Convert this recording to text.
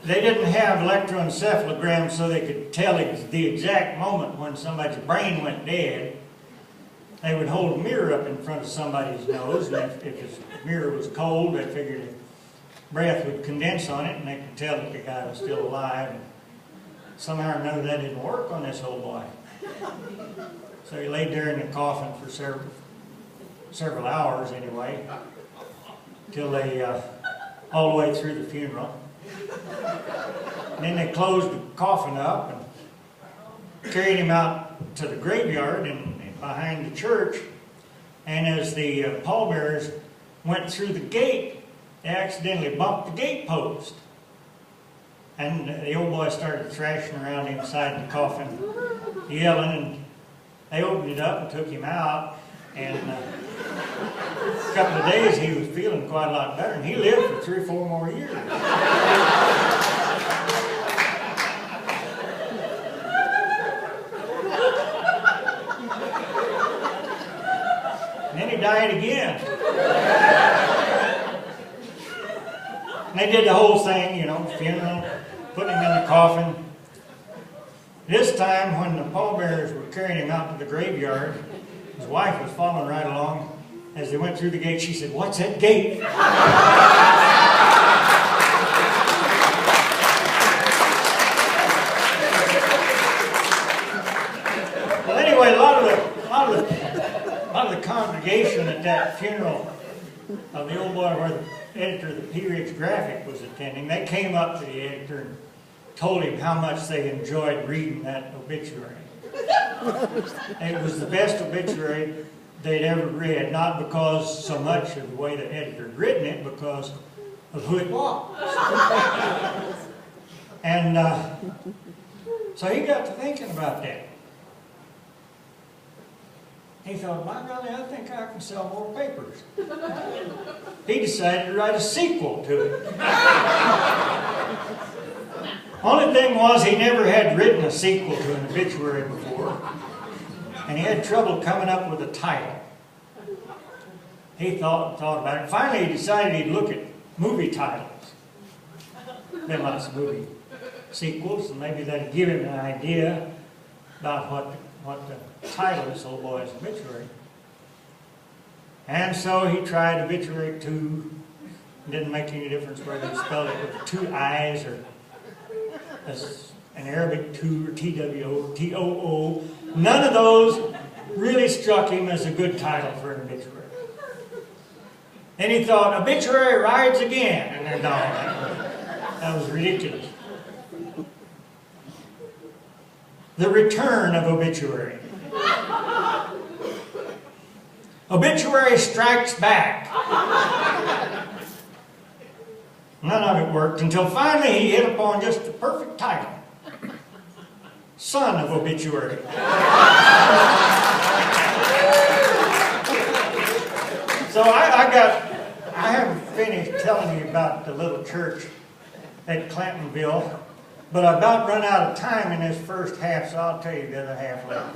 they didn't have electroencephalograms so they could tell the exact moment when somebody's brain went dead. They would hold a mirror up in front of somebody's nose, and if the mirror was cold, they figured the breath would condense on it, and they could tell that the guy was still alive. And somehow or another, that didn't work on this old boy. So he laid there in the coffin for several hours anyway, till they, all the way through the funeral. And then they closed the coffin up and carried him out to the graveyard and behind the church. And as the pallbearers went through the gate, they accidentally bumped the gate post. And the old boy started thrashing around inside the coffin, yelling, and they opened it up and took him out. And a couple of days he was feeling quite a lot better, and he lived for 3 or 4 more years. And then he died again. And they did the whole thing, you know, funeral, putting him in the coffin. This time, when the pallbearers were carrying him out to the graveyard, his wife was following right along. As they went through the gate, she said, "What's that gate?" Well, anyway, a lot of the congregation at that funeral of the old boy where the editor of the Peerage Graphic was attending, they came up to the editor and told him how much they enjoyed reading that obituary. It was the best obituary they'd ever read, not because so much of the way the editor had written it, because of who it was. And so he got to thinking about that. He thought, "My golly, I think I can sell more papers." He decided to write a sequel to it. Only thing was, he never had written a sequel to an obituary before, and he had trouble coming up with a title. He thought about it. Finally, he decided he'd look at movie titles. Been lots of movie sequels, and maybe that'd give him an idea about what the title of this old boy's obituary. And so he tried obituary 2. It didn't make any difference whether he spelled it with 2 I's or an Arabic 2 or TWO or TOO. None of those really struck him as a good title for an obituary. Then he thought, "Obituary rides again." And then, no, that was ridiculous. The return of obituary. Obituary strikes back. None of it worked until finally he hit upon just the perfect title. Son of Obituary. So I haven't finished telling you about the little church at Clantonville, but I about run out of time in this first half, so I'll tell you the other half later.